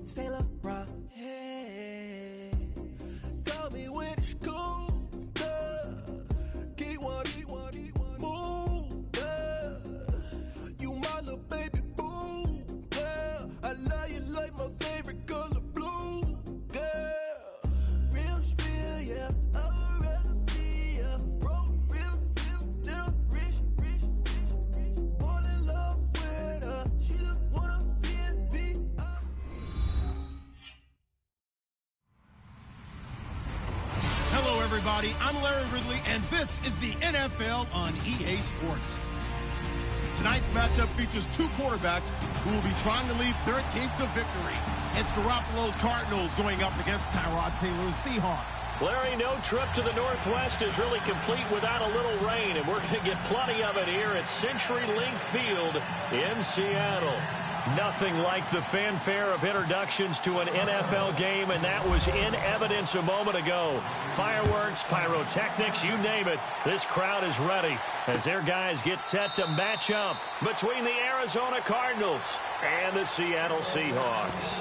Saint Laurent. Hey, got me when it's cool. Keep one, move. You my little baby boo. Yeah, I love you like my favorite color blue. Girl, real spill, yeah. I'd rather be a broke, real, little rich. Fall in love with her. She just wanna be a V.I. Hello, everybody. I'm Larry Ridley, and this is the NFL on EA Sports. Tonight's matchup features two quarterbacks who will be trying to lead their team to victory. It's Garoppolo's Cardinals going up against Tyrod Taylor's Seahawks. Larry, no trip to the Northwest is really complete without a little rain, and we're going to get plenty of it here at CenturyLink Field in Seattle. Nothing like the fanfare of introductions to an NFL game, and that was in evidence a moment ago. Fireworks, pyrotechnics, you name it. This crowd is ready as their guys get set to match up between the Arizona Cardinals and the Seattle Seahawks.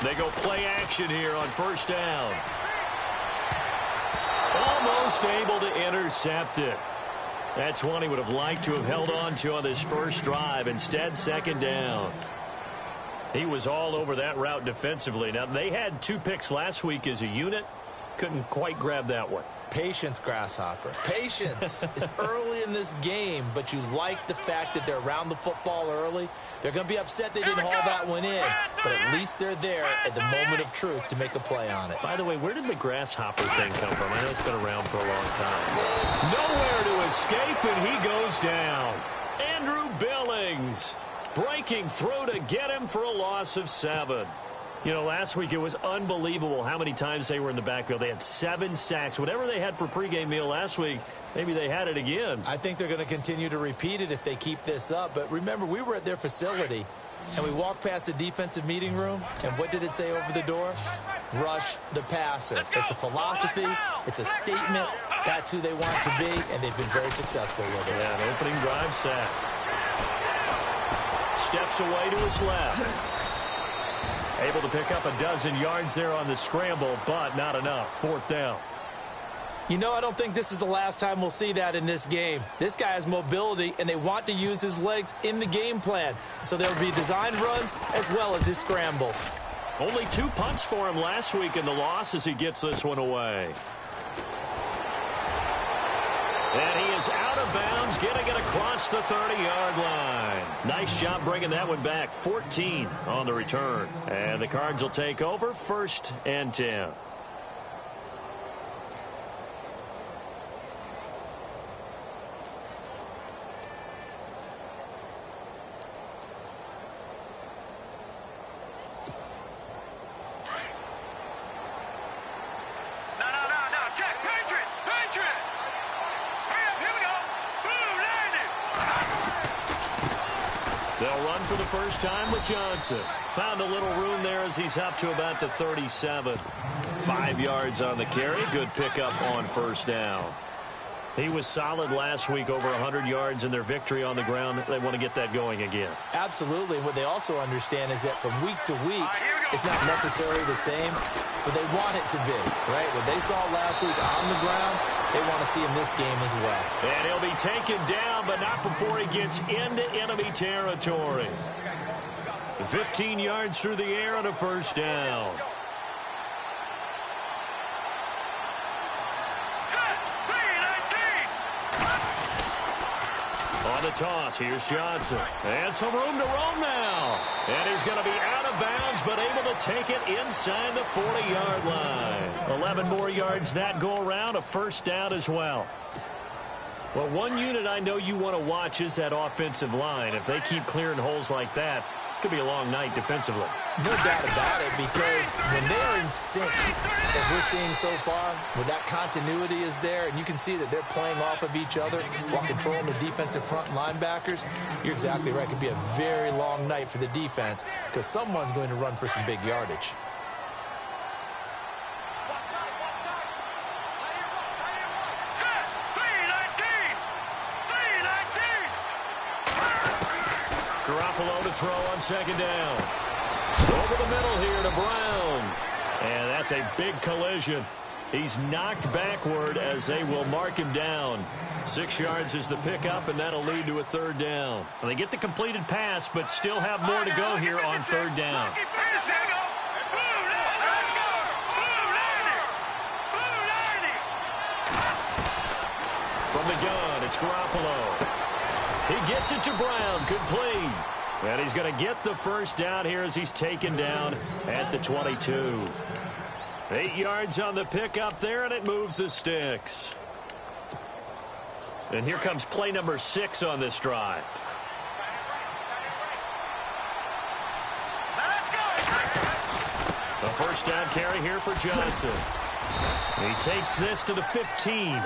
They go play action here on first down. Almost able to intercept it. That's one he would have liked to have held on to on this first drive. Instead, second down. He was all over that route defensively. Now, they had 2 picks last week as a unit. Couldn't quite grab that one. Patience, Grasshopper. Patience is early in this game, but you like the fact that they're around the football early. They're going to be upset they didn't haul that one in, but at least they're there at the moment of truth to make a play on it. By the way, where did the grasshopper thing come from? I know it's been around for a long time. Nowhere to escape, and he goes down. Andrew Billings breaking through to get him for a loss of 7. You know, last week it was unbelievable how many times they were in the backfield. They had 7 sacks. Whatever they had for pregame meal last week, maybe they had it again. I think they're going to continue to repeat it if they keep this up. But remember, we were at their facility, and we walked past the defensive meeting room, and what did it say over the door? Rush the passer. It's a philosophy. It's a statement. That's who they want to be, and they've been very successful with it. Yeah, an opening drive sack. Steps away to his left. Able to pick up a dozen yards there on the scramble, but not enough. Fourth down. You know, I don't think this is the last time we'll see that in this game. This guy has mobility, and they want to use his legs in the game plan. So there will be designed runs as well as his scrambles. Only 2 punts for him last week in the loss as he gets this one away. And he is out of bounds, getting it across the 30-yard line. Nice job bringing that one back. 14 on the return. And the Cards will take over, 1st and 10. They'll run for the first time with Johnson. Found a little room there as he's up to about the 37. 5 yards on the carry. Good pickup on first down. He was solid last week, over 100 yards in their victory on the ground. They want to get that going again. Absolutely. What they also understand is that from week to week, it's not necessarily the same, but they want it to be, right? What they saw last week on the ground, they want to see in this game as well. And he'll be taken down, but not before he gets into enemy territory. 15 yards through the air and a first down. On the toss, here's Johnson. And some room to roam now. And he's going to be out of bounds, but able to take it inside the 40-yard line. 11 more yards that go around, a first down as well. Well, one unit I know you want to watch is that offensive line. If they keep clearing holes like that, could be a long night defensively. No doubt about it, because when they are in sync, as we're seeing so far, when that continuity is there, and you can see that they're playing off of each other while controlling the defensive front linebackers, you're exactly right. It could be a very long night for the defense because someone's going to run for some big yardage. Garoppolo to throw on second down. Over the middle here to Brown. And that's a big collision. He's knocked backward as they will mark him down. 6 yards is the pickup, and that'll lead to a third down. Well, they get the completed pass, but still have more to go here on third down. From the gun, it's Garoppolo. He gets it to Brown, complete. And he's going to get the first down here as he's taken down at the 22. 8 yards on the pickup there, and it moves the sticks. And here comes play number 6 on this drive. A first down carry here for Johnson. He takes this to the 15.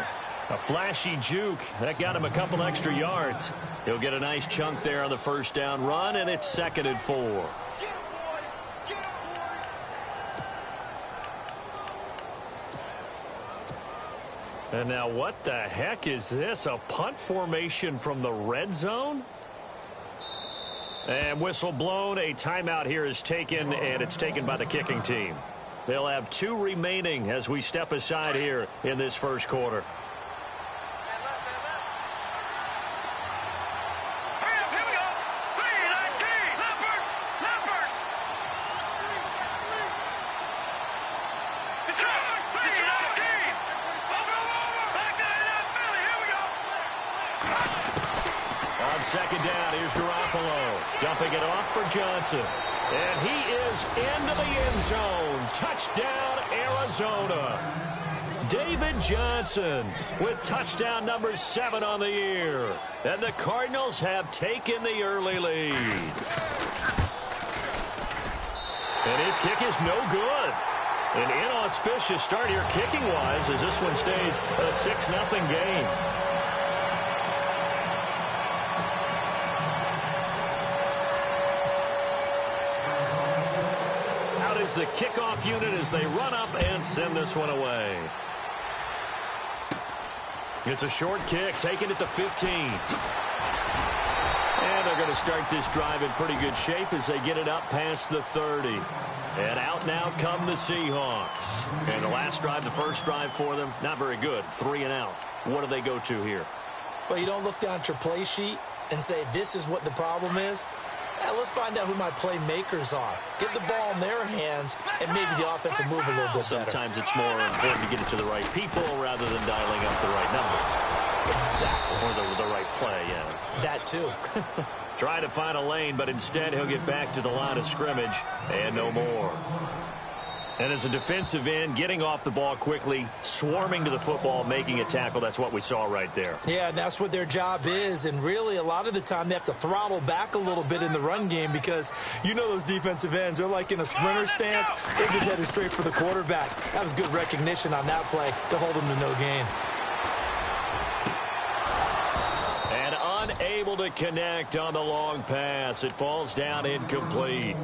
A flashy juke. That got him a couple extra yards. He'll get a nice chunk there on the first down run, and it's 2nd and 4. And now what the heck is this? A punt formation from the red zone? And whistle blown. A timeout here is taken, and it's taken by the kicking team. They'll have 2 remaining as we step aside here in this first quarter. Second down, here's Garoppolo. Dumping it off for Johnson. And he is into the end zone. Touchdown, Arizona. David Johnson with touchdown number 7 on the year. And the Cardinals have taken the early lead. And his kick is no good. An inauspicious start here kicking-wise as this one stays a 6-0 game. The kickoff unit as they run up and send this one away. It's a short kick, taking it to 15. And they're going to start this drive in pretty good shape as they get it up past the 30. And out now come the Seahawks. And the last drive, the first drive for them, not very good. 3 and out. What do they go to here? Well, you don't look down at your play sheet and say, this is what the problem is. Let's find out who my playmakers are. Get the ball in their hands, and maybe the offense will move a little bit better. Sometimes it's more important to get it to the right people rather than dialing up the right number. Exactly. Or the right play, yeah. That too. Try to find a lane, but instead he'll get back to the line of scrimmage and no more. And as a defensive end, getting off the ball quickly, swarming to the football, making a tackle, that's what we saw right there. Yeah, and that's what their job is. And really, a lot of the time, they have to throttle back a little bit in the run game because you know those defensive ends, they're like in a sprinter stance. They're just headed straight for the quarterback. That was good recognition on that play to hold them to no gain. Able to connect on the long pass. It falls down incomplete.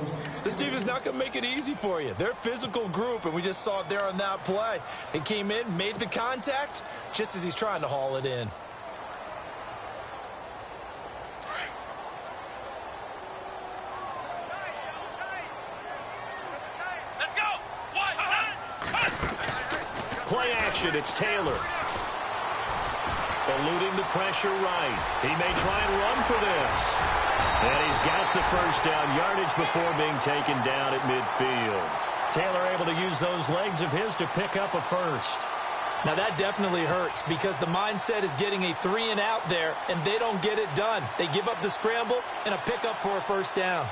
This defense not going to make it easy for you. They're a physical group, and we just saw it there on that play. They came in, made the contact, just as he's trying to haul it in. Play action, it's Taylor. Eluding the pressure right. He may try and run for this. And he's got the first down yardage before being taken down at midfield. Taylor able to use those legs of his to pick up a first. Now that definitely hurts because the mindset is getting a 3 and out there, and they don't get it done. They give up the scramble and a pickup for a first down.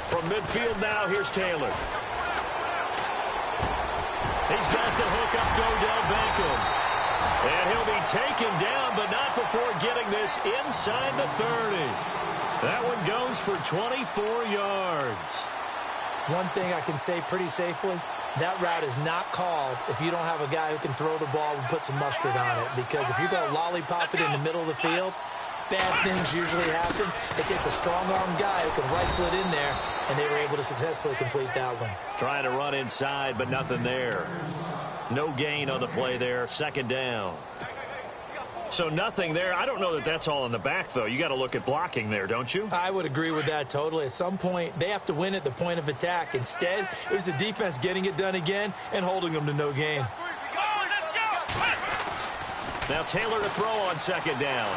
From midfield now, here's Taylor. He's got the hook up to Odell Beckham. And he'll be taken down, but not before getting this inside the 30. That one goes for 24 yards. One thing I can say pretty safely, that route is not called if you don't have a guy who can throw the ball and put some mustard on it. Because if you're going to lollipop it in the middle of the field, bad things usually happen. It takes a strong-arm guy who can rifle it in there, and they were able to successfully complete that one. Trying to run inside, but nothing there. No gain on the play there. Second down. So nothing there. I don't know that that's all in the back, though. You got to look at blocking there, don't you? I would agree with that totally. At some point, they have to win at the point of attack. Instead, it was the defense getting it done again and holding them to no gain. Now Taylor to throw on second down.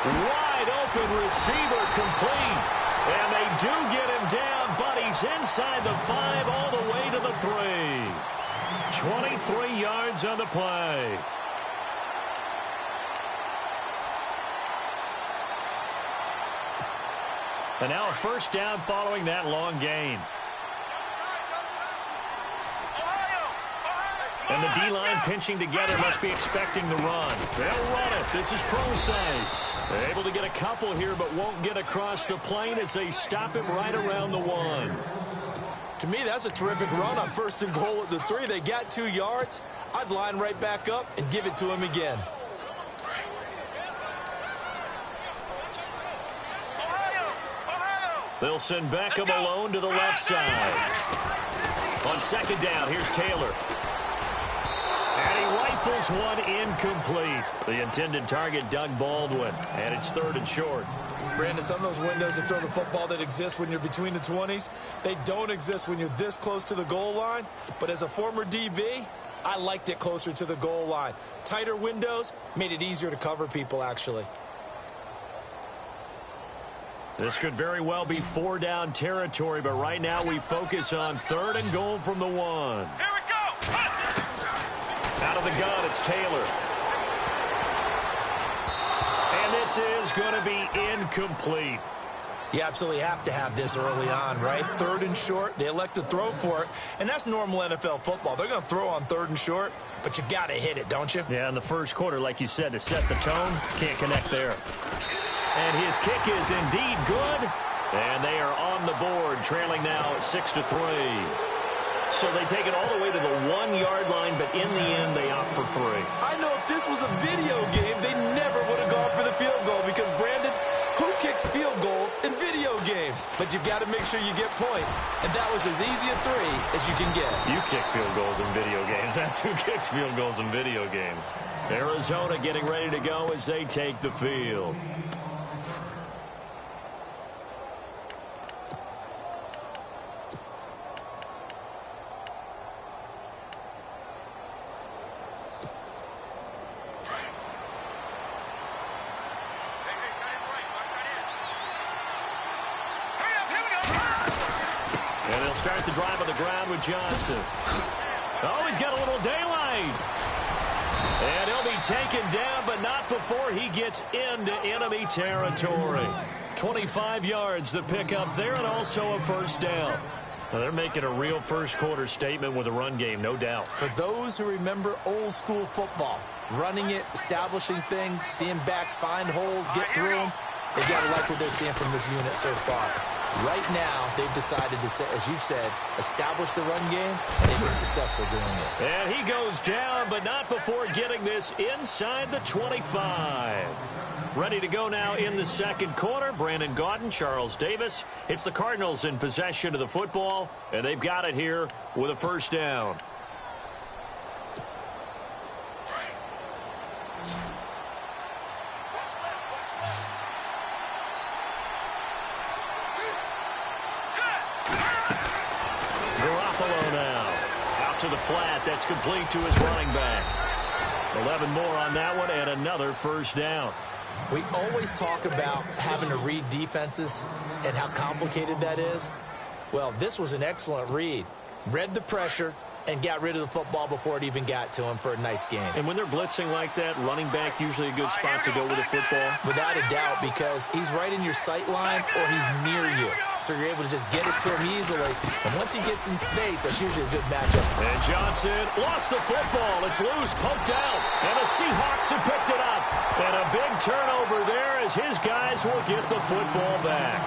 Wide open receiver complete. And they do get him down, but he's inside the 5 all the way to the 3. 23 yards on the play. And now a first down following that long gain. And the D-line pinching together, must be expecting the run. They'll run it. This is Procise. They're able to get a couple here, but won't get across the plane as they stop him right around the 1. To me, that's a terrific run on 1st and goal at the 3. They got 2 yards. I'd line right back up and give it to him again. They'll send Beckham alone to the left side. On second down, here's Taylor. And he rifles one incomplete. The intended target, Doug Baldwin. And it's 3rd and short. Brandon, some of those windows to throw the football that exist when you're between the 20s, they don't exist when you're this close to the goal line. But as a former DB, I liked it closer to the goal line. Tighter windows made it easier to cover people, actually. This could very well be 4-down territory, but right now we focus on 3rd and goal from the 1. Here we go! Out of the gun, it's Taylor. And this is going to be incomplete. You absolutely have to have this early on, right? 3rd and short, they elect to throw for it, and that's normal NFL football. They're going to throw on 3rd and short, but you've got to hit it, don't you? Yeah, in the first quarter, like you said, to set the tone, can't connect there. And his kick is indeed good, and they are on the board, trailing now 6-3. So they take it all the way to the 1-yard line, but in the end, they opt for 3. I know if this was a video game, they never would have gone for the field goal because, Brandon, who kicks field goals in video games? But you've got to make sure you get points, and that was as easy a 3 as you can get. You kick field goals in video games. That's who kicks field goals in video games. Arizona getting ready to go as they take the field. Start the drive on the ground with Johnson. Oh, he's got a little daylight. And he'll be taken down, but not before he gets into enemy territory. 25 yards the pickup there, and also a first down. Well, they're making a real first-quarter statement with a run game, no doubt. For those who remember old-school football, running it, establishing things, seeing backs find holes, get through them, they've got to like what they're seeing from this unit so far. Right now, they've decided to, as you said, establish the run game, and they've been successful doing it. And he goes down, but not before getting this inside the 25. Ready to go now in the second quarter. Brandon Gaudin, Charles Davis. It's the Cardinals in possession of the football, and they've got it here with a first down. To the flat, that's complete to his running back. 11 more on that one, and another first down. We always talk about having to read defenses and how complicated that is. Well, this was an excellent read. Read the pressure, and got rid of the football before it even got to him for a nice game. And when they're blitzing like that, running back usually a good spot to go with the football? Without a doubt, because he's right in your sight line or he's near you. So you're able to just get it to him easily. And once he gets in space, that's usually a good matchup. And Johnson lost the football. It's loose, poked out. And the Seahawks have picked it up. And a big turnover there as his guys will get the football back.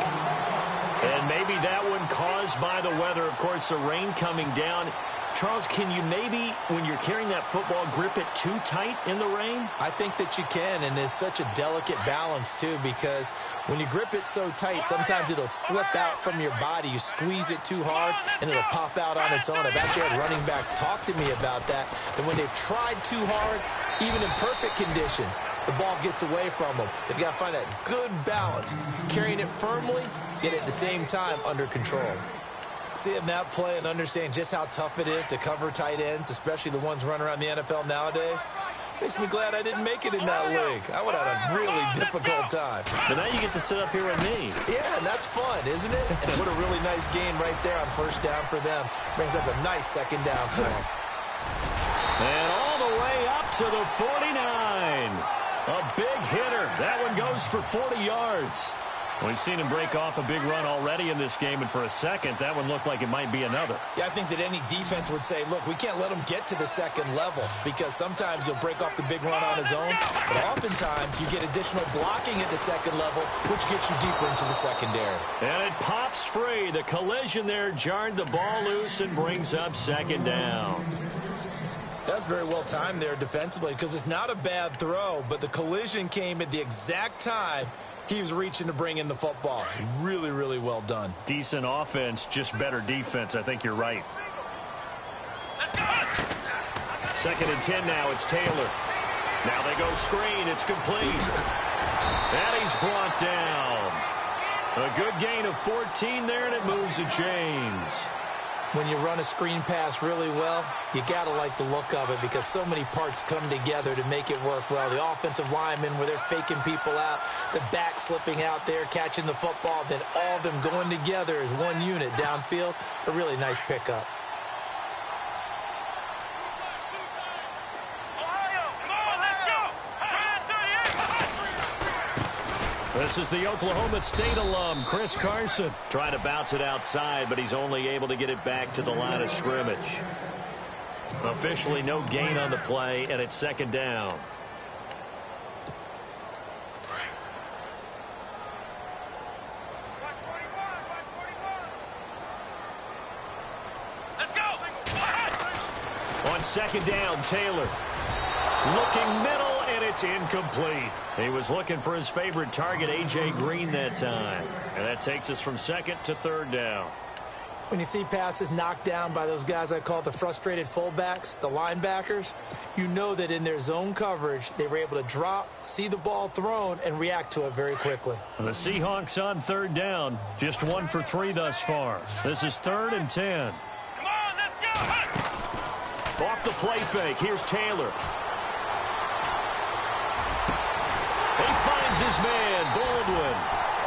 And maybe that one caused by the weather. Of course, the rain coming down. Charles, can you maybe, when you're carrying that football, grip it too tight in the rain? I think that you can, and it's such a delicate balance, too, because when you grip it so tight, sometimes it'll slip out from your body. You squeeze it too hard, and it'll pop out on its own. I've actually had running backs talk to me about that when they've tried too hard, even in perfect conditions, the ball gets away from them. They've got to find that good balance, carrying it firmly, yet at the same time under control. Seeing that play and understanding just how tough it is to cover tight ends, especially the ones running around the NFL nowadays, makes me glad I didn't make it in that league. I would have had a really difficult time. But now you get to sit up here with me. Yeah, and that's fun, isn't it? And what a really nice gain right there on first down for them. Brings up a nice second down for them. And all the way up to the 49. A big hitter. That one goes for 40 yards. We've seen him break off a big run already in this game, and for a second, that one looked like it might be another. Yeah, I think that any defense would say, look, we can't let him get to the second level because sometimes he'll break off the big run on his own, but oftentimes you get additional blocking at the second level, which gets you deeper into the secondary. And it pops free. The collision there jarred the ball loose and brings up second down. That's very well timed there defensively because it's not a bad throw, but the collision came at the exact time he was reaching to bring in the football. Really, really well done. Decent offense, just better defense. I think you're right. Second and 10 now. It's Taylor. Now they go screen. It's complete. And he's brought down. A good gain of 14 there, and it moves the chains. When you run a screen pass really well, you got to like the look of it because so many parts come together to make it work well. The offensive linemen, where they're faking people out, the back slipping out there, catching the football, then all of them going together as one unit downfield. A really nice pickup. This is the Oklahoma State alum, Chris Carson, trying to bounce it outside, but he's only able to get it back to the line of scrimmage. Officially no gain on the play, and it's second down. On second down, Taylor. Looking middle, and it's incomplete. He was looking for his favorite target, A.J. Green, that time. And that takes us from second to third down. When you see passes knocked down by those guys I call the frustrated fullbacks, the linebackers, you know that in their zone coverage, they were able to drop, see the ball thrown, and react to it very quickly. The Seahawks on third down. Just 1 for 3 thus far. This is 3rd and 10. Come on, let's go. Off the play fake. Here's Taylor. He finds his man, Baldwin.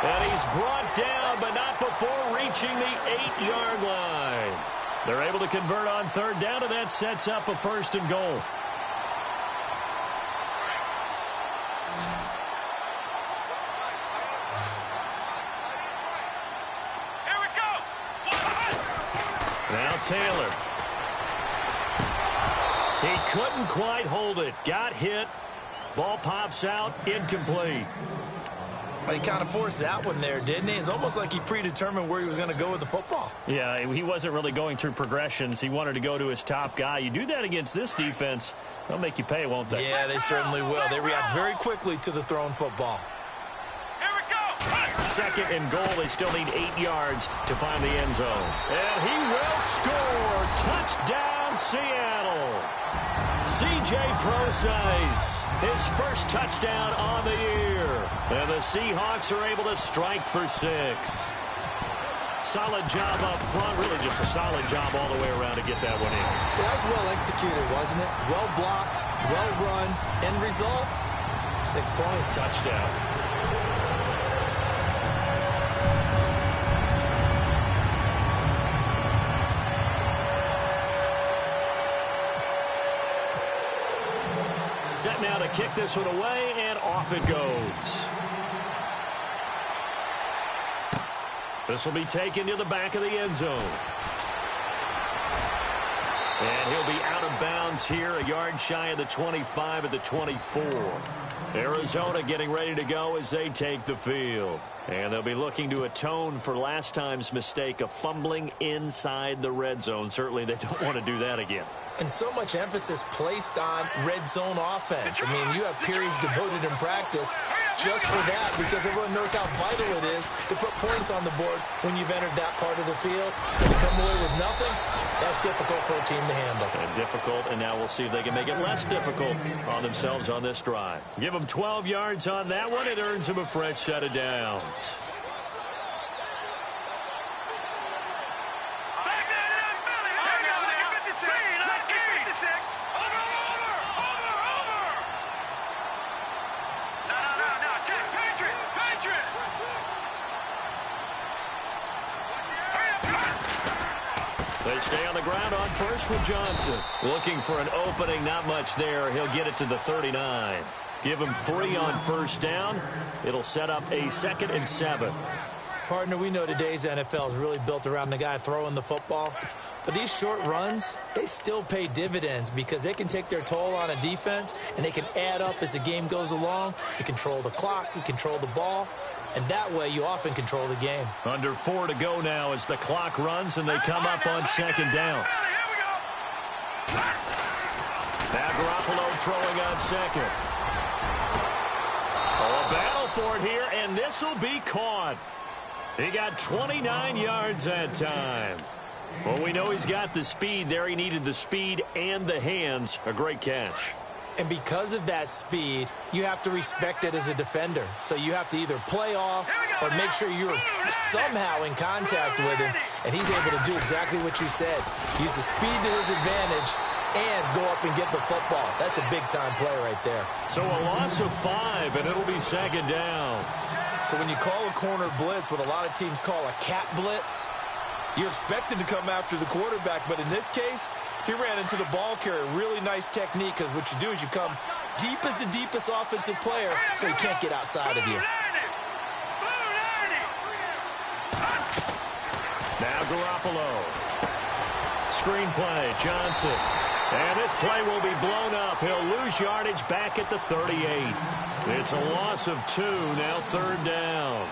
And he's brought down, but not before reaching the 8-yard line. They're able to convert on third down, and that sets up a 1st and goal. Here we go. Now Taylor. He couldn't quite hold it. Got hit. Ball pops out, incomplete. He kind of forced that one there, didn't he? It's almost like he predetermined where he was going to go with the football. Yeah, he wasn't really going through progressions. He wanted to go to his top guy. You do that against this defense, they'll make you pay, won't they? Yeah, they certainly will. They react very quickly to the thrown football. Here we go. Second and goal. They still need 8 yards to find the end zone. And he will score. Touchdown, Seattle. C.J. Prosise, his first touchdown on the year. And the Seahawks are able to strike for 6. Solid job up front. Really just a solid job all the way around to get that one in. That was well executed, wasn't it? Well blocked, well run. End result, 6 points. Touchdown. kick this one away, and off it goes. This will be taken to the back of the end zone. And he'll be out of bounds here, a yard shy of the 25 at the 24. Arizona getting ready to go as they take the field. And they'll be looking to atone for last time's mistake of fumbling inside the red zone. Certainly they don't want to do that again. And so much emphasis placed on red zone offense. I mean, you have periods devoted in practice just for that because everyone knows how vital it is to put points on the board when you've entered that part of the field. When you come away with nothing, that's difficult for a team to handle. And difficult, and now we'll see if they can make it less difficult on themselves on this drive. Give them 12 yards on that one. It earns them a fresh set of downs. They stay on the ground on first with Johnson. Looking for an opening, not much there. He'll get it to the 39. Give him 3 on first down. It'll set up a 2nd and 7. Partner, we know today's NFL is really built around the guy throwing the football. But these short runs, they still pay dividends because they can take their toll on a defense and they can add up as the game goes along. You control the clock, you control the ball, and that way you often control the game. Under 4 to go now as the clock runs and they come up on 2nd down. Now Garoppolo throwing on 2nd. Oh, a battle for it here, and this will be caught. He got 29 yards that time. Well, we know he's got the speed there. He needed the speed and the hands. A great catch. And because of that speed, you have to respect it as a defender. So you have to either play off or make sure you're somehow in contact with him. And he's able to do exactly what you said. Use the speed to his advantage and go up and get the football. That's a big-time play right there. So a loss of 5, and it'll be 2nd down. So when you call a corner blitz, what a lot of teams call a cat blitz, you're expected to come after the quarterback. But in this case, he ran into the ball carrier. Really nice technique, because what you do is you come deep as the deepest offensive player so he can't get outside of you. Now Garoppolo. Screenplay, Johnson. And this play will be blown up. He'll lose yardage back at the 38. It's a loss of 2, now 3rd down.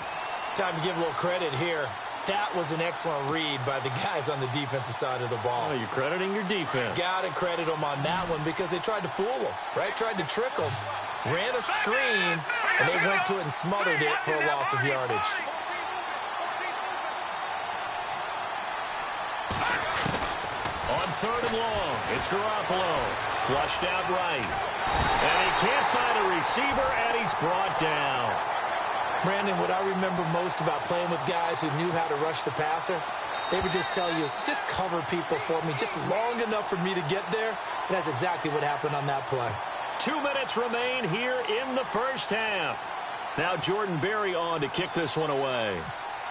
Time to give a little credit here. That was an excellent read by the guys on the defensive side of the ball. Oh, you're crediting your defense. Got to credit them on that one because they tried to fool them, right? Tried to trick them. Ran a screen, and they went to it and smothered it for a loss of yardage. On 3rd and long, it's Garoppolo. Flushed out right. And he can't find a receiver, and he's brought down. Brandon, what I remember most about playing with guys who knew how to rush the passer, they would just tell you, just cover people for me, just long enough for me to get there. And that's exactly what happened on that play. 2 minutes remain here in the first half. Now Jordan Berry on to kick this one away.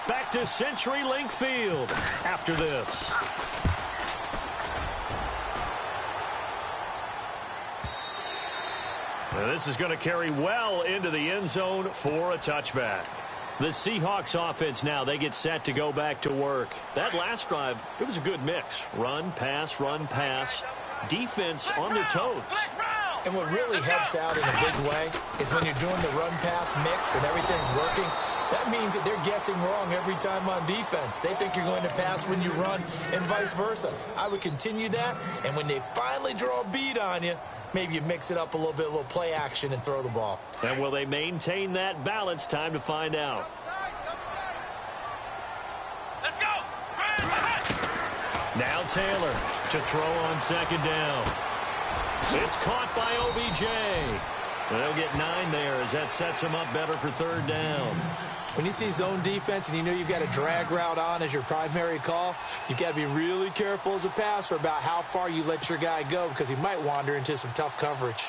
Back to CenturyLink Field after this. Now this is going to carry well into the end zone for a touchback. The Seahawks offense now, they get set to go back to work. That last drive, it was a good mix. Run, pass, defense on their toes. And what really helps out in a big way is when you're doing the run-pass mix and everything's working, that means that they're guessing wrong every time on defense. They think you're going to pass when you run and vice versa. I would continue that, and when they finally draw a beat on you, maybe you mix it up a little bit, a little play action, and throw the ball. And will they maintain that balance? Time to find out. Let's go! Now Taylor to throw on 2nd down. It's caught by OBJ. They'll get 9 there as that sets them up better for 3rd down. When you see zone defense and you know you've got a drag route on as your primary call, you've got to be really careful as a passer about how far you let your guy go because he might wander into some tough coverage.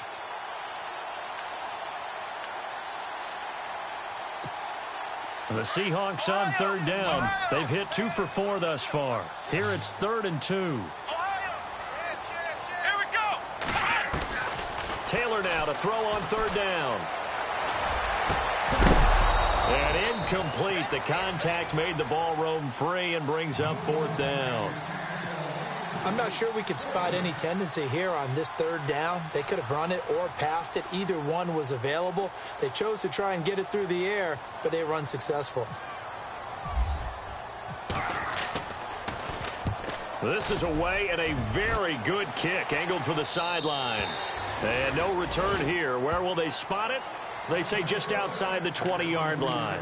The Seahawks on 3rd down. They've hit 2 for 4 thus far. Here it's 3rd and 2. Here we go! Taylor Miller now to throw on third down. And incomplete. The contact made the ball roam free and brings up fourth down. I'm not sure we could spot any tendency here on this third down. They could have run it or passed it. Either one was available. They chose to try and get it through the air, but they were unsuccessful. This is away and a very good kick angled for the sidelines. And no return here. Where will they spot it? They say just outside the 20-yard line.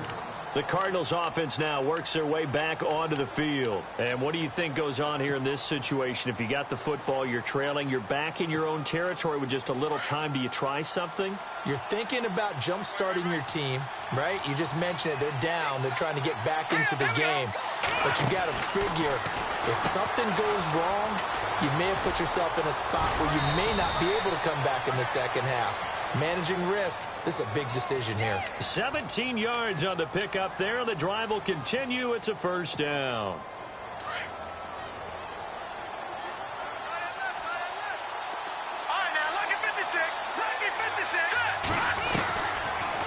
The Cardinals offense now works their way back onto the field. And what do you think goes on here in this situation? If you got the football, you're trailing, you're back in your own territory with just a little time. Do you try something? You're thinking about jump-starting your team, right? You just mentioned it. They're down. They're trying to get back into the game. But you got to figure, if something goes wrong, you may have put yourself in a spot where you may not be able to come back in the second half. Managing risk, this is a big decision here. 17 yards on the pickup there. The drive will continue. It's a first down. All right, now, lucky 56. Lucky 56.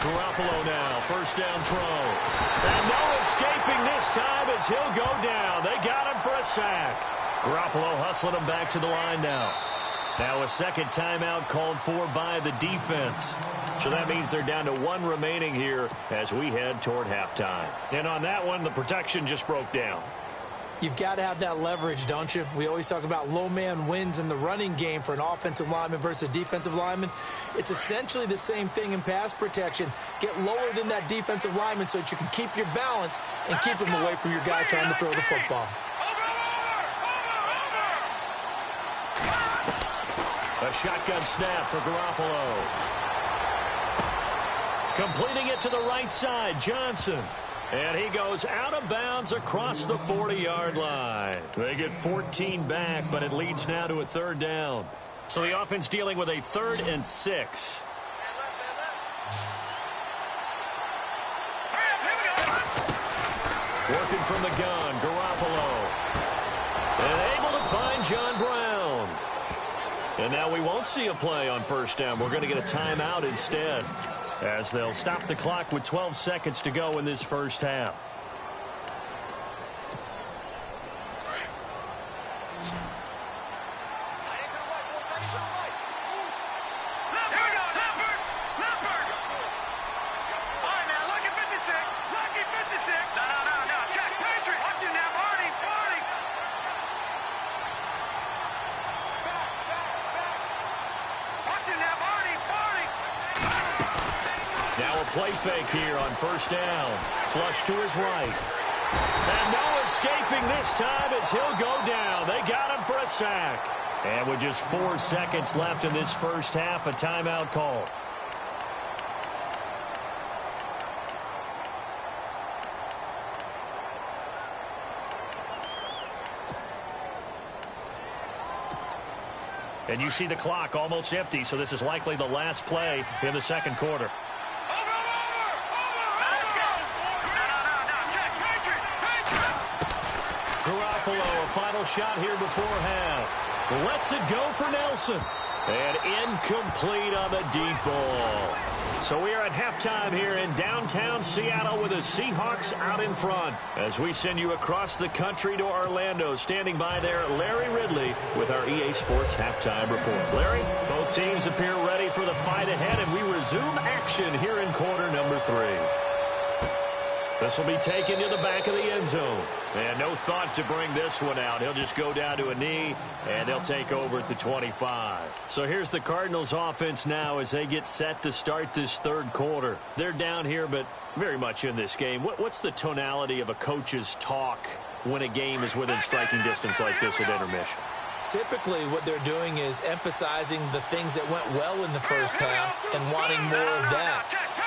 Garoppolo now, first down throw. And no escaping this time as he'll go down. They got him for a sack. Garoppolo hustling him back to the line now. Now a second timeout called for by the defense. So that means they're down to one remaining here as we head toward halftime. And on that one, the protection just broke down. You've got to have that leverage, don't you? We always talk about low man wins in the running game for an offensive lineman versus a defensive lineman. It's essentially the same thing in pass protection. Get lower than that defensive lineman so that you can keep your balance and keep him away from your guy trying to throw the football. A shotgun snap for Garoppolo. Completing it to the right side, Johnson. And he goes out of bounds across the 40-yard line. They get 14 back, but it leads now to a third down. So the offense dealing with a 3rd and 6. Working from the gun, Garoppolo. And able to find John Brown. And now we won't see a play on first down. We're going to get a timeout instead, as they'll stop the clock with 12 seconds to go in this first half. Play fake here on first down. Flush to his right. And no escaping this time as he'll go down. They got him for a sack. And with just 4 seconds left in this first half, a timeout call. And you see the clock almost empty, so this is likely the last play in the second quarter. Garoppolo, a final shot here before half. Lets it go for Nelson. And incomplete on the deep ball. So we are at halftime here in downtown Seattle with the Seahawks out in front. As we send you across the country to Orlando, standing by there, Larry Ridley with our EA Sports Halftime Report. Larry, both teams appear ready for the fight ahead, and we resume action here in quarter number 3. This will be taken to the back of the end zone. And no thought to bring this one out. He'll just go down to a knee, and they'll take over at the 25. So here's the Cardinals offense now as they get set to start this third quarter. They're down here, but very much in this game. What's the tonality of a coach's talk when a game is within striking distance like this at intermission? Typically, what they're doing is emphasizing the things that went well in the first half and wanting more of that.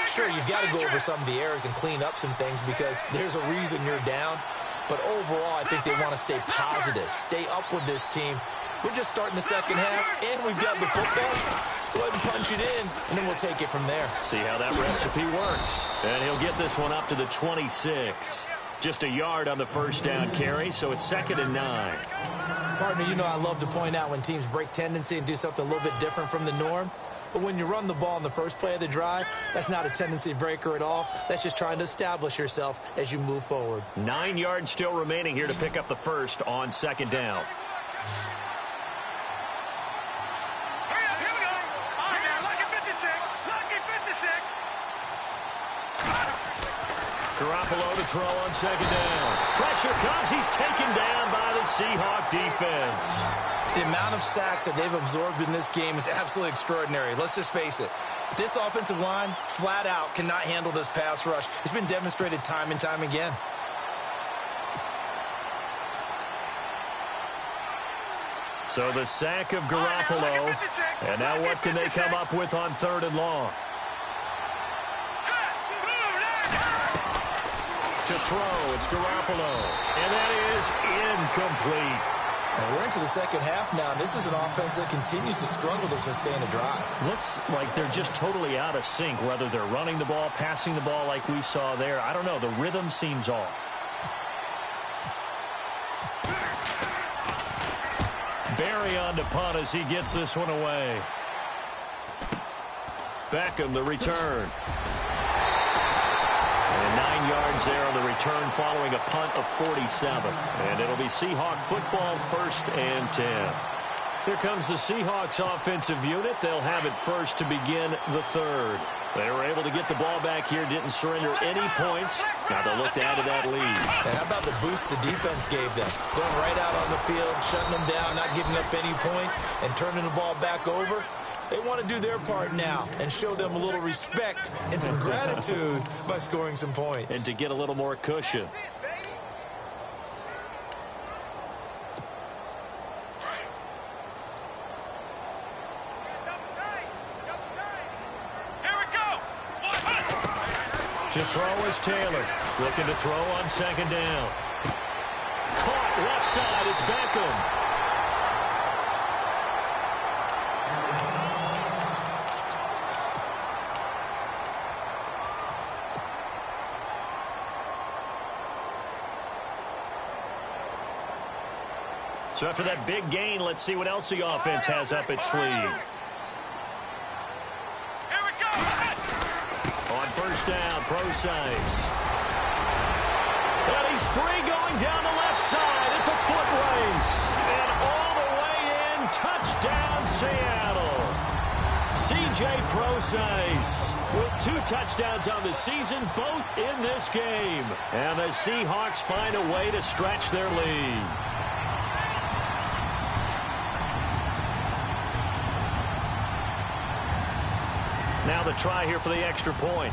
Sure, you've got to go over some of the errors and clean up some things because there's a reason you're down. But overall, I think they want to stay positive, stay up with this team. We're just starting the second half, and we've got the football. Let's go ahead and punch it in, and then we'll take it from there. See how that recipe works. And he'll get this one up to the 26. Just a yard on the first down carry, so it's 2nd and 9. Partner, you know I love to point out when teams break tendency and do something a little bit different from the norm. But when you run the ball in the first play of the drive, that's not a tendency breaker at all. That's just trying to establish yourself as you move forward. 9 yards still remaining here to pick up the first on second down. Here we go. All right, now, lucky 56. Lucky 56. Garoppolo to throw on second down. Pressure comes. He's taken down by the Seahawk defense. The amount of sacks that they've absorbed in this game is absolutely extraordinary. Let's just face it. This offensive line, flat out, cannot handle this pass rush. It's been demonstrated time and time again. So the sack of Garoppolo. And now what can they come up with on third and long? To throw, it's Garoppolo. And that is incomplete. And we're into the second half now. This is an offense that continues to struggle to sustain a drive. Looks like they're just totally out of sync, whether they're running the ball, passing the ball like we saw there. I don't know. The rhythm seems off. Barry on to punt as he gets this one away. Beckham, the return. And 9 yards there on the return following a punt of 47. And it'll be Seahawk football, 1st and 10. Here comes the Seahawks offensive unit. They'll have it first to begin the third. They were able to get the ball back here, didn't surrender any points. Now they'll look to add to that lead. And how about the boost the defense gave them? Going right out on the field, shutting them down, not giving up any points, and turning the ball back over. They want to do their part now and show them a little respect and some gratitude by scoring some points. And to get a little more cushion. To throw is Taylor. Looking to throw on second down. Caught left side. It's Beckham. So after that big gain, let's see what else the offense has up its sleeve. First down, Procise. And he's free going down the left side. It's a foot race. And all the way in, touchdown Seattle. C.J. Procise with 2 touchdowns on the season, both in this game. And the Seahawks find a way to stretch their lead. Now the try here for the extra point.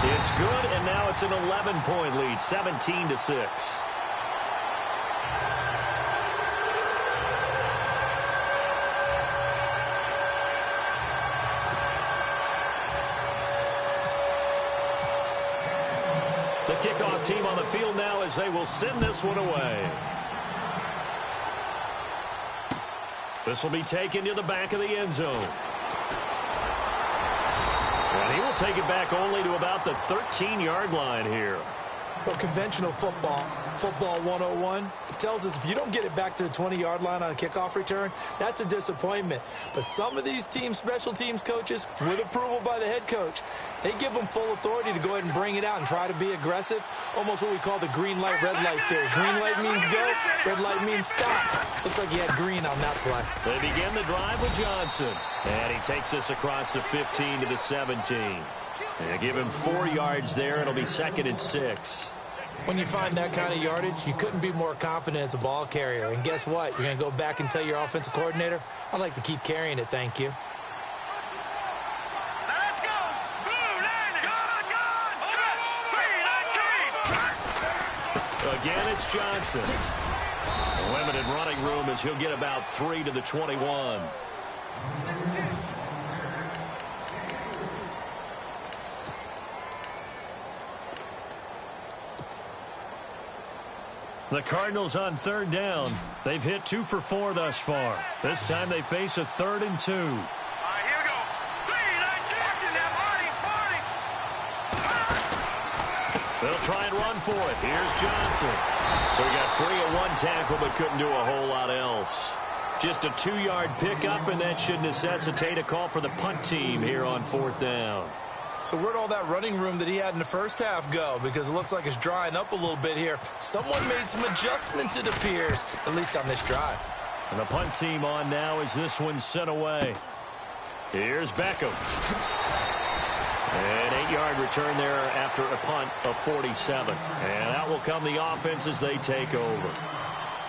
It's good, and now it's an 11-point lead, 17-6. The kickoff team on the field now as they will send this one away. This will be taken to the back of the end zone. And he will take it back only to about the 13-yard line here. Well, conventional football 101, tells us if you don't get it back to the 20-yard line on a kickoff return, that's a disappointment. But some of these teams, special teams coaches, with approval by the head coach, they give them full authority to go ahead and bring it out and try to be aggressive. Almost what we call the green light, red light theory. Green light means go, red light means stop. Looks like he had green on that play. They begin the drive with Johnson. And he takes this across the 15 to the 17. They give him 4 yards there. It'll be 2nd and 6. When you find that kind of yardage, you couldn't be more confident as a ball carrier. And guess what? You're going to go back and tell your offensive coordinator, I'd like to keep carrying it, thank you. Let's go. Again, it's Johnson. Limited running room as he'll get about 3 to the 21. The Cardinals on 3rd down. They've hit 2 for 4 thus far. This time they face a 3rd and 2. All right, here we go. 3, 9, Jackson, now, party. They'll try and run for it. Here's Johnson. So he got free of one tackle but couldn't do a whole lot else. Just a 2-yard pickup, and that should necessitate a call for the punt team here on 4th down. So where'd all that running room that he had in the first half go? Because it looks like it's drying up a little bit here. Someone made some adjustments, it appears, at least on this drive. And the punt team on now as this one's sent away. Here's Beckham. An 8-yard return there after a punt of 47. And out will come the offense as they take over.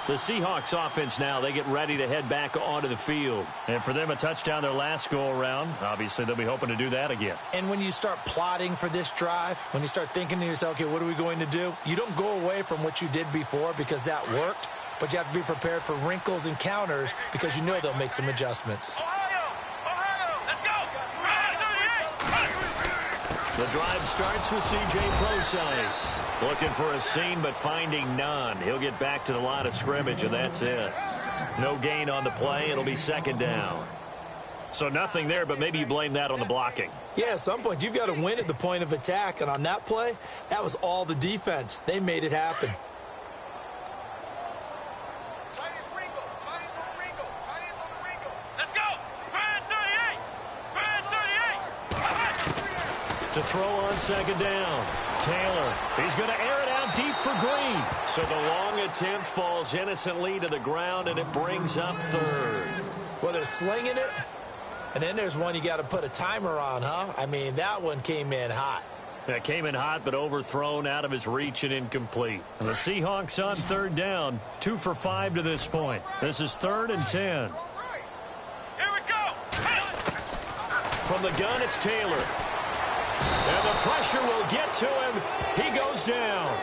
The Seahawks offense now, they get ready to head back onto the field. And for them, a touchdown their last go-around. Obviously, they'll be hoping to do that again. And when you start plotting for this drive, when you start thinking to yourself, okay, what are we going to do? You don't go away from what you did before because that worked, but you have to be prepared for wrinkles and counters because you know they'll make some adjustments. The drive starts with C.J. Prosise. Looking for a seam, but finding none. He'll get back to the line of scrimmage, and that's it. No gain on the play. It'll be 2nd down. So nothing there, but maybe you blame that on the blocking. Yeah, at some point, you've got to win at the point of attack. And on that play, that was all the defense. They made it happen. To throw on 2nd down. Taylor, he's going to air it out deep for Green. So the long attempt falls innocently to the ground, and it brings up 3rd. Well, they're slinging it, and then there's one you got to put a timer on, huh? I mean, that one came in hot. That came in hot, but overthrown, out of his reach, and incomplete. And the Seahawks on 3rd down, 2 for 5 to this point. This is 3rd and 10. Here we go. From the gun, it's Taylor. And the pressure will get to him. He goes down.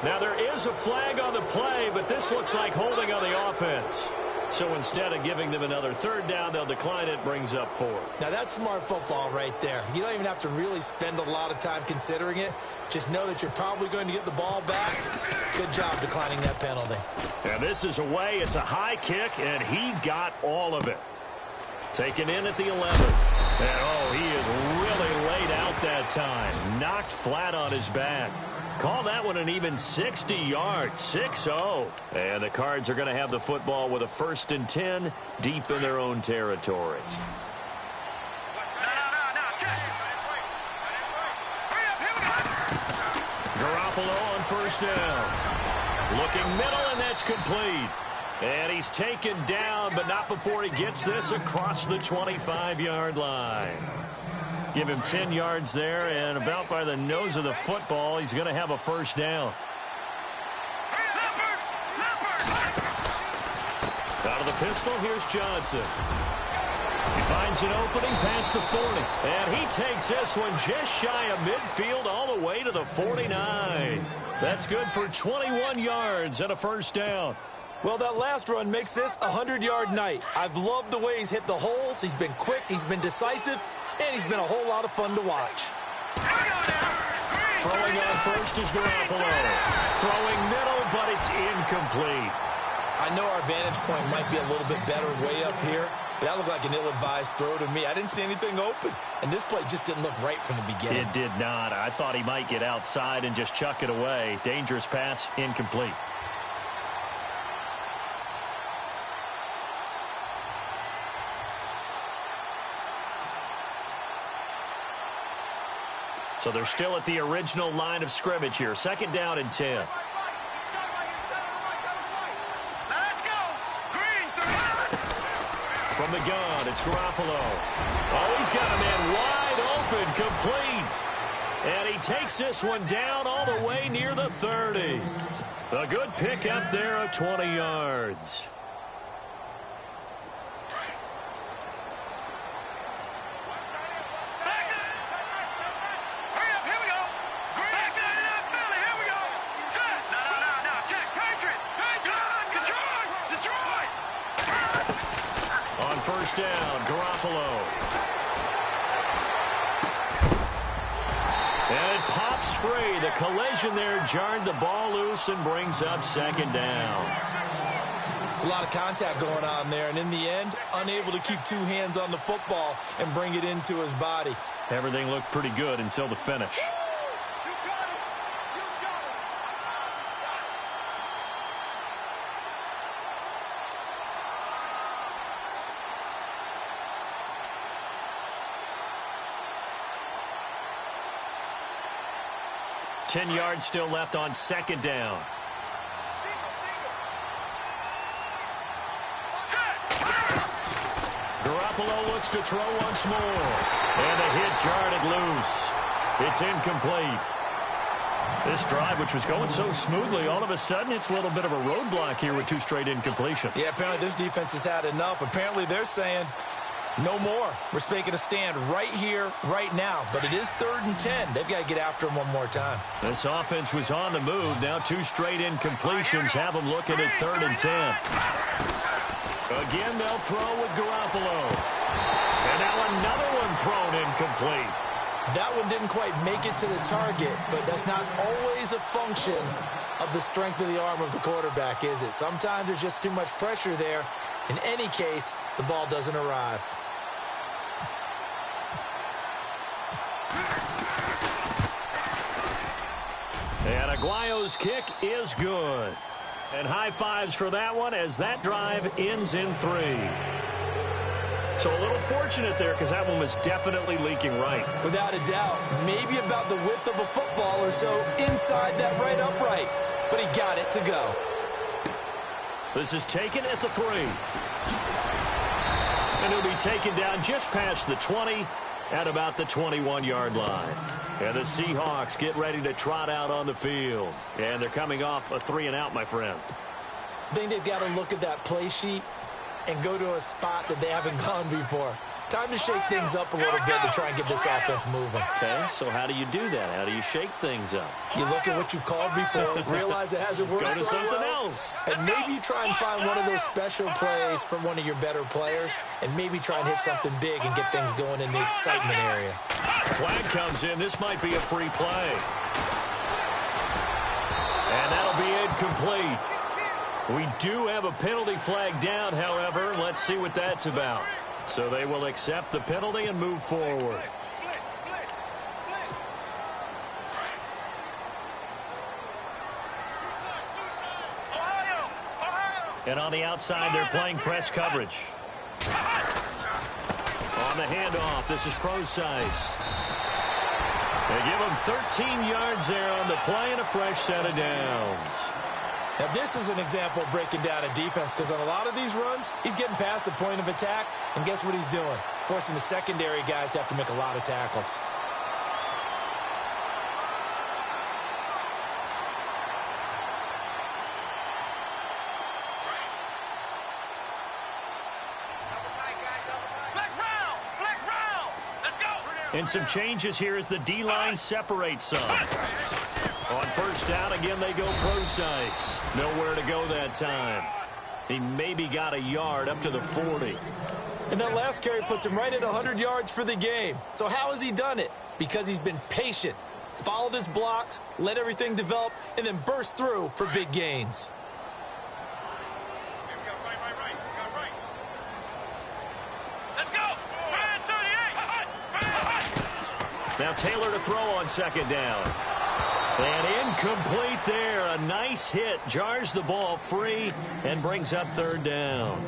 Now, there is a flag on the play, but this looks like holding on the offense. So instead of giving them another 3rd down, they'll decline it. Brings up 4. Now, that's smart football right there. You don't even have to really spend a lot of time considering it. Just know that you're probably going to get the ball back. Good job declining that penalty. And this is away. It's a high kick, and he got all of it. Taken in at the 11. And, oh, he is really laid out that time. Knocked flat on his back. Call that one an even 60 yards, 6-0. And the Cards are going to have the football with a 1st and 10 deep in their own territory. Garoppolo on 1st down. Looking middle, and that's complete. And he's taken down, but not before he gets this across the 25-yard line. Give him 10 yards there, and about by the nose of the football, he's going to have a 1st down. Out of the pistol, here's Johnson. He finds an opening past the 40, and he takes this one just shy of midfield all the way to the 49. That's good for 21 yards and a 1st down. Well, that last run makes this a 100-yard night. I've loved the way he's hit the holes. He's been quick, he's been decisive, and he's been a whole lot of fun to watch. Throwing on 1st is Garoppolo. Throwing middle, but it's incomplete. I know our vantage point might be a little bit better way up here, but that looked like an ill-advised throw to me. I didn't see anything open, and this play just didn't look right from the beginning. It did not. I thought he might get outside and just chuck it away. Dangerous pass, incomplete. So they're still at the original line of scrimmage here. 2nd down and 10. Let's go. Green. From the gun, it's Garoppolo. Oh, he's got a man wide open, complete. And he takes this one down all the way near the 30. A good pick up there of 20 yards. On 1st down, Garoppolo. And it pops free. The collision there jarred the ball loose and brings up 2nd down. It's a lot of contact going on there, and in the end, unable to keep 2 hands on the football and bring it into his body. Everything looked pretty good until the finish. 10 yards still left on second down. Garoppolo looks to throw once more. And a hit jarred it loose. It's incomplete. This drive, which was going so smoothly, all of a sudden it's a little bit of a roadblock here with 2 straight incompletions. Yeah, apparently this defense has had enough. Apparently they're saying no more. We're making a stand right here, right now. But it is 3rd and 10. They've got to get after him one more time. This offense was on the move. Now 2 straight incompletions have them looking at 3rd and 10. Again, they'll throw with Garoppolo. And now another one thrown incomplete. That one didn't quite make it to the target, but that's not always a function of the strength of the arm of the quarterback, is it? Sometimes there's just too much pressure there. In any case, the ball doesn't arrive. And Aguayo's kick is good. And high fives for that one as that drive ends in 3. So a little fortunate there because that one was definitely leaking right. Without a doubt, maybe about the width of a football or so inside that right upright. But he got it to go. This is taken at the 3. And he'll be taken down just past the 20 at about the 21-yard line. And the Seahawks get ready to trot out on the field. And they're coming off a 3-and-out, my friend. I think they've got to look at that play sheet and go to a spot that they haven't gone before. Time to shake things up a little bit to try and get this offense moving. Okay, so how do you do that? How do you shake things up? You look at what you've called before, realize it hasn't worked Go to so something well, else. and maybe you try and find one of those special plays from one of your better players, and maybe try and hit something big and get things going in the excitement area. Flag comes in. This might be a free play. And that'll be incomplete. We do have a penalty flag down, however. Let's see what that's about. So they will accept the penalty and move forward. And on the outside, they're playing press coverage. On the handoff, this is Pro-Size. They give him 13 yards there on the play and a fresh set of downs. Now, this is an example of breaking down a defense because on a lot of these runs, he's getting past the point of attack, and guess what he's doing? Forcing the secondary guys to have to make a lot of tackles. And some changes here as the D-line separates some. On first down, again, they go Pro-Size. Nowhere to go that time. He maybe got a yard up to the 40. And that last carry puts him right at 100 yards for the game. So how has he done it? Because he's been patient, followed his blocks, let everything develop, and then burst through for big gains. Now Taylor to throw on second down. And incomplete there. A nice hit. Jars the ball free and brings up third down.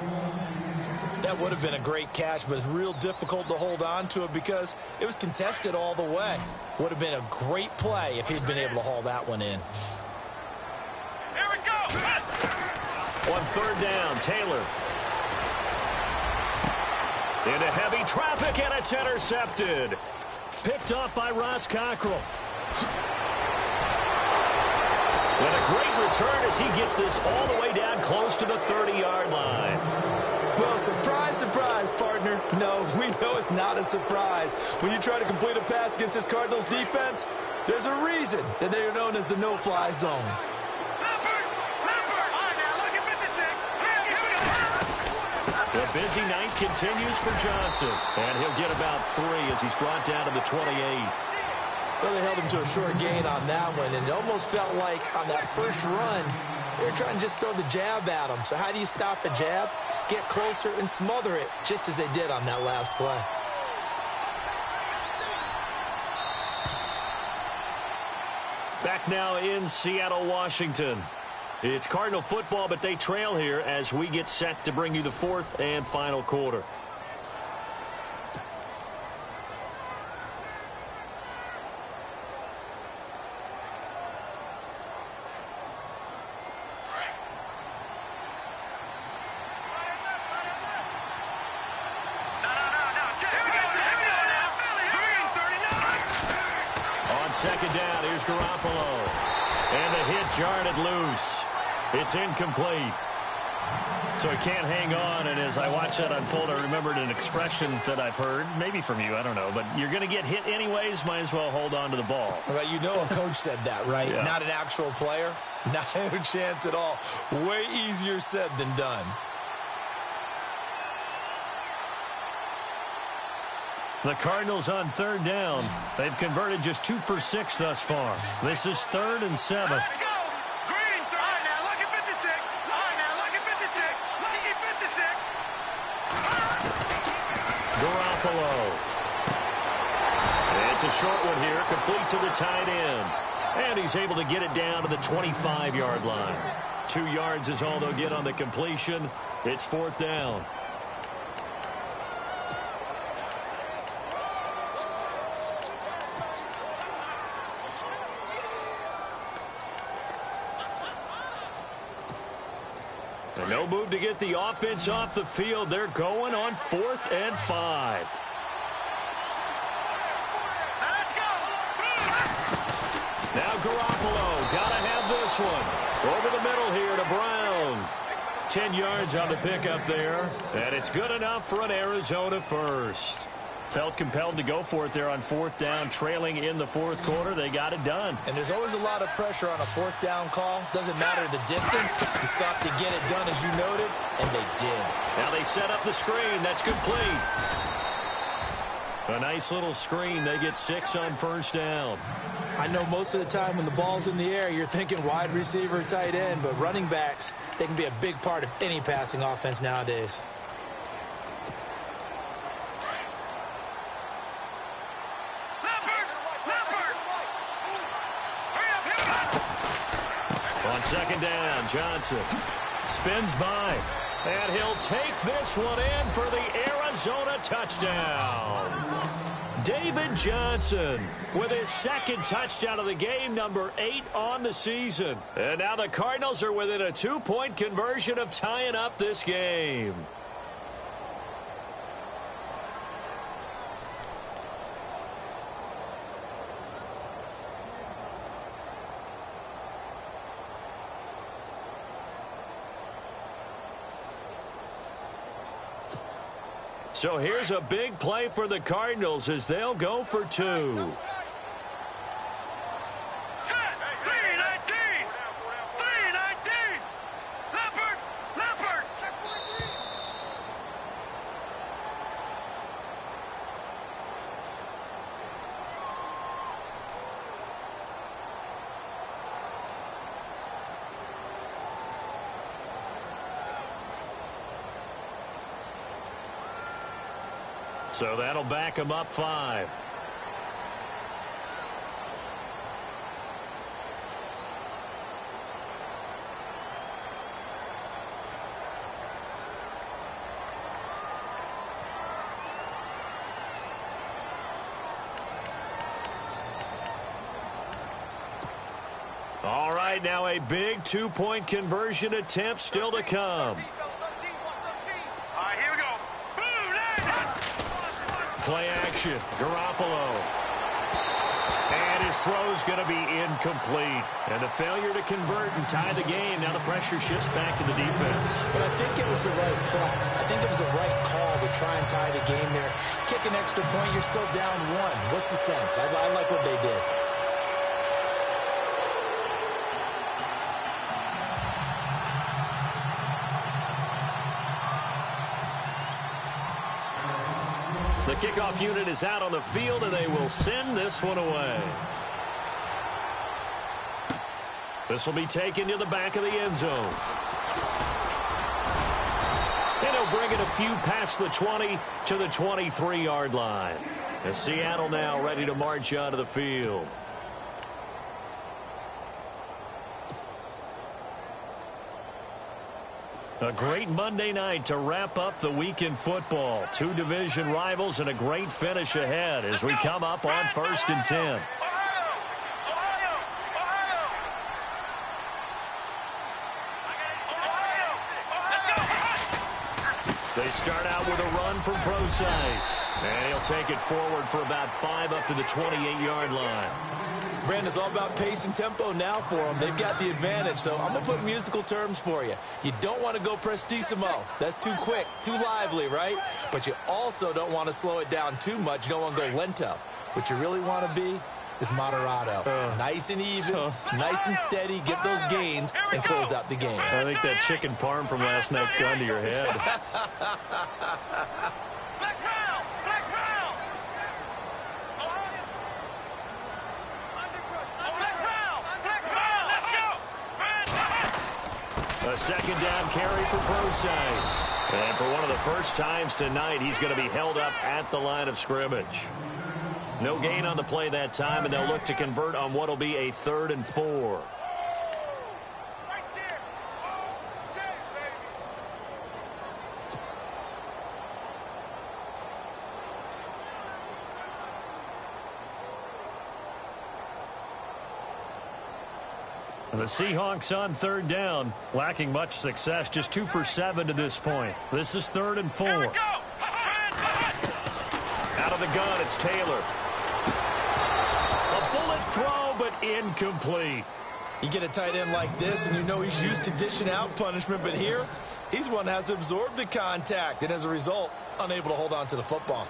That would have been a great catch, but it's real difficult to hold on to it because it was contested all the way. Would have been a great play if he'd been able to haul that one in. Here we go. On third down, Taylor. Into heavy traffic, and it's intercepted. Picked off by Ross Cockrell. And a great return as he gets this all the way down close to the 30-yard line. Well, surprise, surprise, partner. No, we know it's not a surprise. When you try to complete a pass against this Cardinals defense, there's a reason that they are known as the no-fly zone. The busy night continues for Johnson. And he'll get about 3 as he's brought down to the 28. Well, they held him to a short gain on that one, and it almost felt like on that first run, they were trying to just throw the jab at him. So how do you stop the jab? Get closer and smother it, just as they did on that last play. Back now in Seattle, Washington. It's Cardinal football, but they trail here as we get set to bring you the fourth and final quarter. second down. Here's Garoppolo. And the hit jarred it loose. It's incomplete. So he can't hang on, and as I watch that unfold, I remembered an expression that I've heard, maybe from you, I don't know, but you're going to get hit anyways, might as well hold on to the ball. Well, you know a coach said that, right? Yeah. Not an actual player. Not a chance at all. Way easier said than done. The Cardinals on third down. They've converted just 2 for 6 thus far. This is 3rd and 7. Let's go. Green, all right, now look at 56. All right, now look at 56. Look at 56. Garoppolo. It's a short one here, complete to the tight end. And he's able to get it down to the 25-yard line. 2 yards is all they'll get on the completion. It's 4th down. And no move to get the offense off the field. They're going on 4th and 5. Now Garoppolo, gotta have this one. Over the middle here to Brown. 10 yards on the pickup there. And it's good enough for an Arizona first. Felt compelled to go for it there on 4th down, trailing in the 4th quarter. They got it done. And there's always a lot of pressure on a 4th down call. Doesn't matter the distance. You stop to get it done, as you noted, and they did. Now they set up the screen. That's complete. A nice little screen. They get 6 on 1st down. I know most of the time when the ball's in the air, you're thinking wide receiver, tight end, but running backs, they can be a big part of any passing offense nowadays. On 2nd down, Johnson spins by, and he'll take this one in for the Arizona touchdown. David Johnson with his 2nd touchdown of the game, number 8 on the season. And now the Cardinals are within a 2-point conversion of tying up this game. So here's a big play for the Cardinals as they'll go for 2. So that'll back him up 5. All right, now a big 2-point conversion attempt still to come. Play action, Garoppolo. And his throw's going to be incomplete. And a failure to convert and tie the game. Now the pressure shifts back to the defense. But I think it was the right play. I think it was the right call to try and tie the game there. Kick an extra point, you're still down 1. What's the sense? I like what they did. The kickoff unit is out on the field, and they will send this one away. This will be taken to the back of the end zone. And he'll bring it a few past the 20 to the 23-yard line. And Seattle now ready to march onto the field. A great Monday night to wrap up the week in football. 2 division rivals and a great finish ahead as we come up on 1st and 10. They start out with a run from Procise. And he'll take it forward for about 5 up to the 28-yard line. Brandon, it's all about pace and tempo now for them. They've got the advantage, so I'm going to put musical terms for you. You don't want to go prestissimo. That's too quick, too lively, right? But you also don't want to slow it down too much. You don't want to go lento. What you really want to be is moderato. Nice and even, nice and steady, get those gains, and close out the game. I think that chicken parm from last night's gone to your head. A second down carry for Procise. And for one of the first times tonight, he's going to be held up at the line of scrimmage. No gain on the play that time, and they'll look to convert on what will be a 3rd and 4. The Seahawks on 3rd down, lacking much success, just 2 for 7 to this point. This is 3rd and 4. Out of the gun, it's Taylor. A bullet throw, but incomplete. You get a tight end like this, and you know he's used to dishing out punishment, but here, he's one that has to absorb the contact, and as a result, unable to hold on to the football.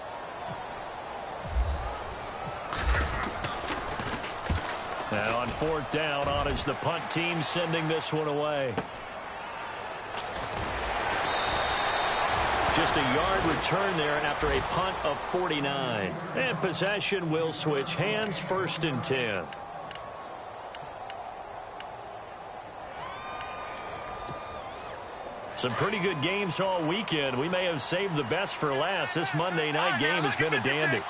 And on 4th down, on is the punt team sending this one away. Just a yard return there after a punt of 49. And possession will switch hands, 1st and 10. Some pretty good games all weekend. We may have saved the best for last. This Monday night game has been a dandy.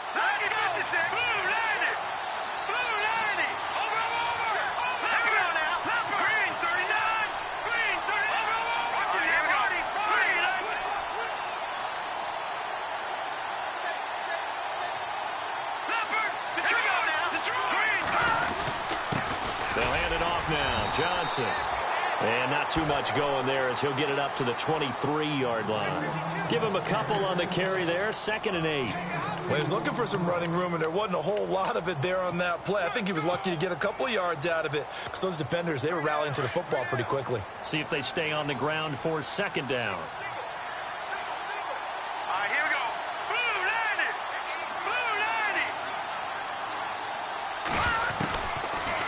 Johnson. And not too much going there as he'll get it up to the 23-yard line. Give him a couple on the carry there, 2nd and 8. Well, he was looking for some running room, and there wasn't a whole lot of it there on that play. I think he was lucky to get a couple of yards out of it because those defenders, they were rallying to the football pretty quickly. See if they stay on the ground for 2nd down.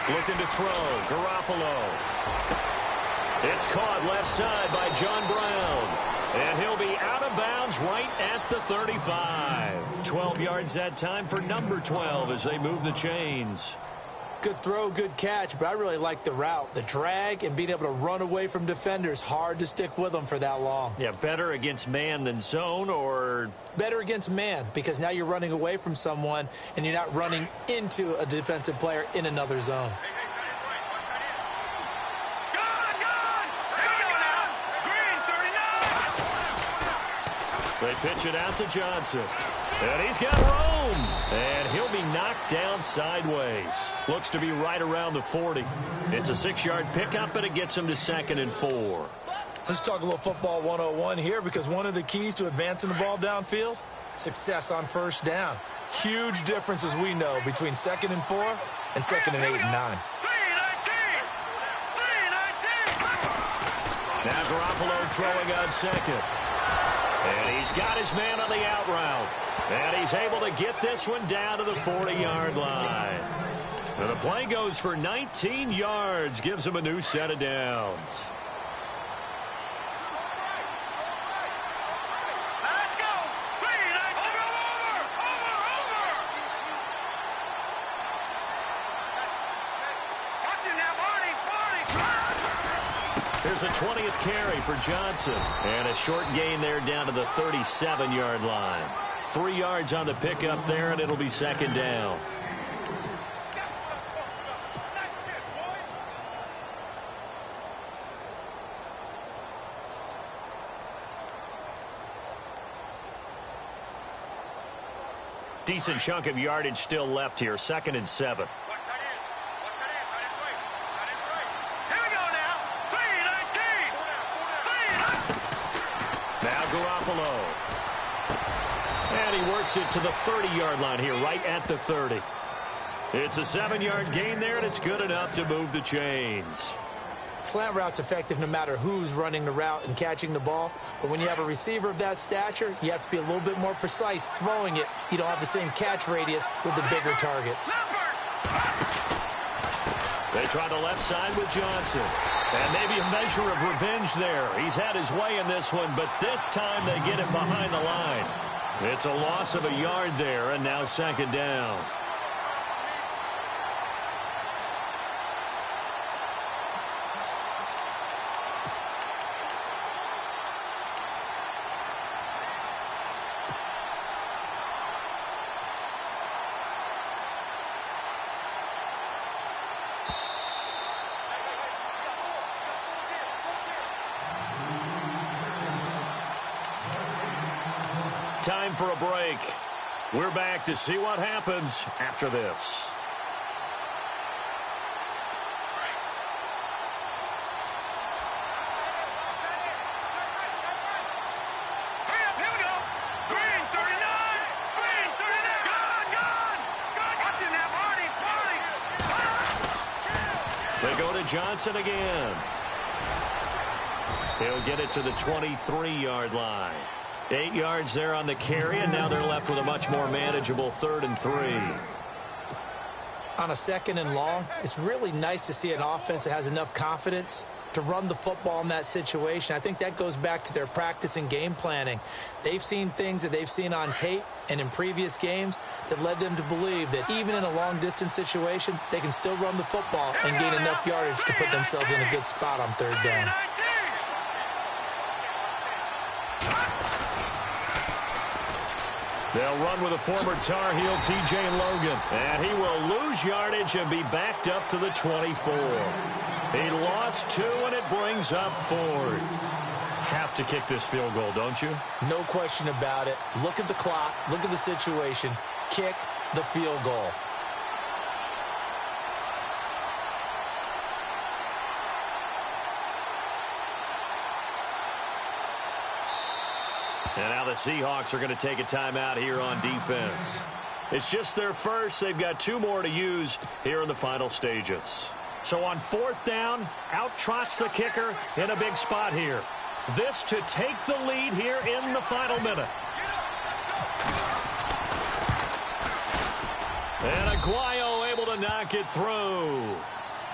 Looking to throw, Garoppolo. It's caught left side by John Brown. And he'll be out of bounds right at the 35. 12 yards that time for number 12 as they move the chains. Good throw, good catch, but I really like the route. The drag and being able to run away from defenders, hard to stick with them for that long. Yeah, better against man than zone, or? Better against man, because now you're running away from someone and you're not running into a defensive player in another zone. They pitch it out to Johnson. And he's got room. And he'll be knocked down sideways. Looks to be right around the 40. It's a 6-yard pickup, and it gets him to 2nd and 4. Let's talk a little football 101 here, because one of the keys to advancing the ball downfield, success on 1st down. Huge difference, as we know, between 2nd and 4 and 2nd and 8 and 9. Now Garoppolo throwing on 2nd. And he's got his man on the out route. And he's able to get this one down to the 40-yard line. And the play goes for 19 yards, gives him a new set of downs. Let's go! Watch him now, Barney! Here's a 20th carry for Johnson. And a short gain there down to the 37-yard line. 3 yards on the pickup there, and it'll be 2nd down. Decent chunk of yardage still left here. 2nd and 7. Now Garoppolo. takes it to the 30-yard line here, right at the 30. It's a 7-yard gain there, and it's good enough to move the chains. Slant route's effective no matter who's running the route and catching the ball. But when you have a receiver of that stature, you have to be a little bit more precise throwing it. You don't have the same catch radius with the bigger targets. They try the left side with Johnson. And maybe a measure of revenge there. He's had his way in this one, but this time they get it behind the line. It's a loss of a yard there, and now 2nd down. Time for a break. We're back to see what happens after this. Hurry up, here we go. Green 39. Green 39. Gone. Watch it now, Marty. They go to Johnson again. He'll get it to the 23-yard line. 8 yards there on the carry, and now they're left with a much more manageable 3rd and 3. On a 2nd and long, it's really nice to see an offense that has enough confidence to run the football in that situation. I think that goes back to their practice and game planning. They've seen things that they've seen on tape and in previous games that led them to believe that even in a long-distance situation, they can still run the football and gain enough yardage to put themselves in a good spot on 3rd down. They'll run with a former Tar Heel, T.J. Logan. And he will lose yardage and be backed up to the 24. He lost 2, and it brings up 4th. Have to kick this field goal, don't you? No question about it. Look at the clock. Look at the situation. Kick the field goal. And now the Seahawks are going to take a timeout here on defense. It's just their first. They've got 2 more to use here in the final stages. So on 4th down, out trots the kicker in a big spot here. This to take the lead here in the final minute. And Aguayo able to knock it through.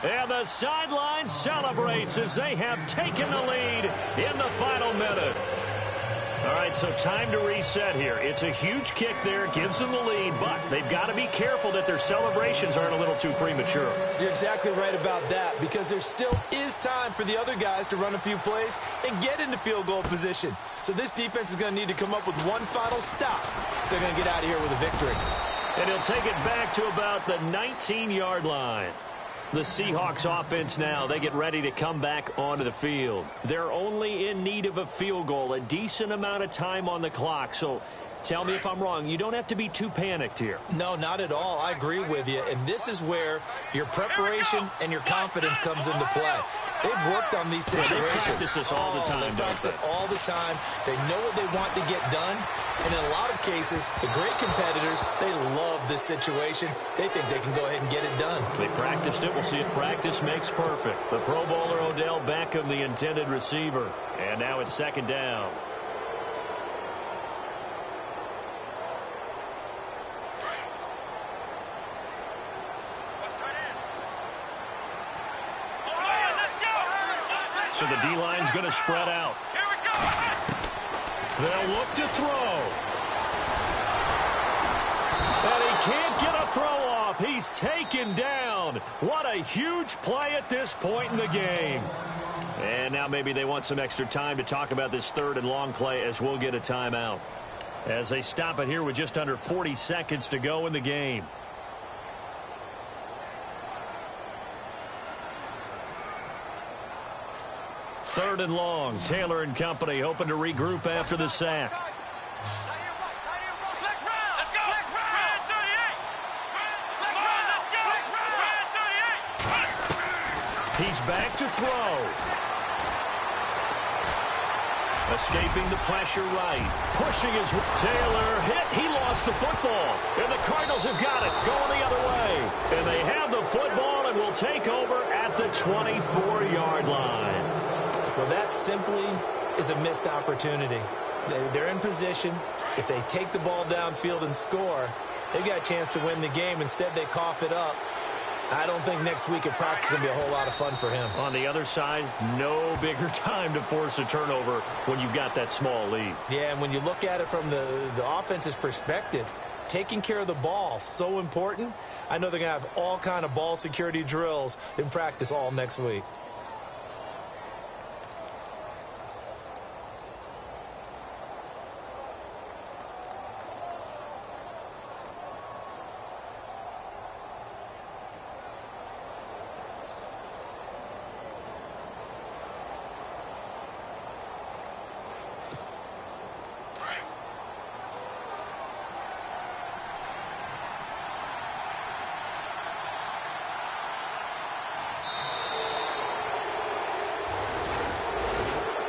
And the sideline celebrates as they have taken the lead in the final minute. All right, so time to reset here. It's a huge kick there, gives them the lead, but they've got to be careful that their celebrations aren't a little too premature. You're exactly right about that, because there still is time for the other guys to run a few plays and get into field goal position. So this defense is going to need to come up with one final stop if they're going to get out of here with a victory. And he'll take it back to about the 19-yard line. The Seahawks offense now, they get ready to come back onto the field. They're only in need of a field goal, a decent amount of time on the clock. So tell me if I'm wrong. You don't have to be too panicked here. No, not at all. I agree with you. And this is where your preparation and your confidence comes into play. They've worked on these situations. They practice this all the time, they practice it all the time. They know what they want to get done. And in a lot of cases, the great competitors, they love this situation. They think they can go ahead and get it done. They practiced it. We'll see if practice makes perfect. The Pro Bowler Odell Beckham, the intended receiver. And now it's 2nd down. So the D-line's going to spread out. Here we go. They'll look to throw. And he can't get a throw off. He's taken down. What a huge play at this point in the game. And now maybe they want some extra time to talk about this 3rd and long play as we'll get a timeout. As they stop it here with just under 40 seconds to go in the game. Third and long. Taylor and company hoping to regroup after the sack. He's back to throw. Escaping the pressure right. Pushing his Taylor hit. He lost the football. And the Cardinals have got it going the other way. And they have the football and will take over at the 24-yard line. Well, that simply is a missed opportunity. They're in position. If they take the ball downfield and score, they've got a chance to win the game. Instead, they cough it up. I don't think next week at practice is going to be a whole lot of fun for him. On the other side, no bigger time to force a turnover when you've got that small lead. Yeah, and when you look at it from the offense's perspective, taking care of the ball, so important. I know they're going to have all kind of ball security drills in practice all next week.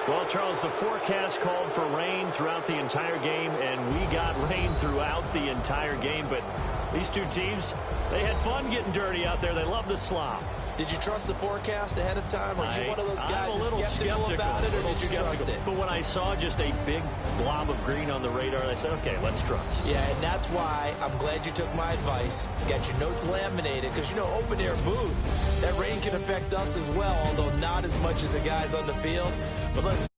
Well, Charles, the forecast called for rain throughout the entire game, and we got rain throughout the entire game. But these two teams, they had fun getting dirty out there. They love the slop. Did you trust the forecast ahead of time? Are you one of those guys I'm a little skeptical about it, or did you trust it? But when I saw just a big blob of green on the radar, I said, okay, let's trust. Yeah, and that's why I'm glad you took my advice. Got your notes laminated, because, you know, open-air booth, that rain can affect us as well, although not as much as the guys on the field. But let's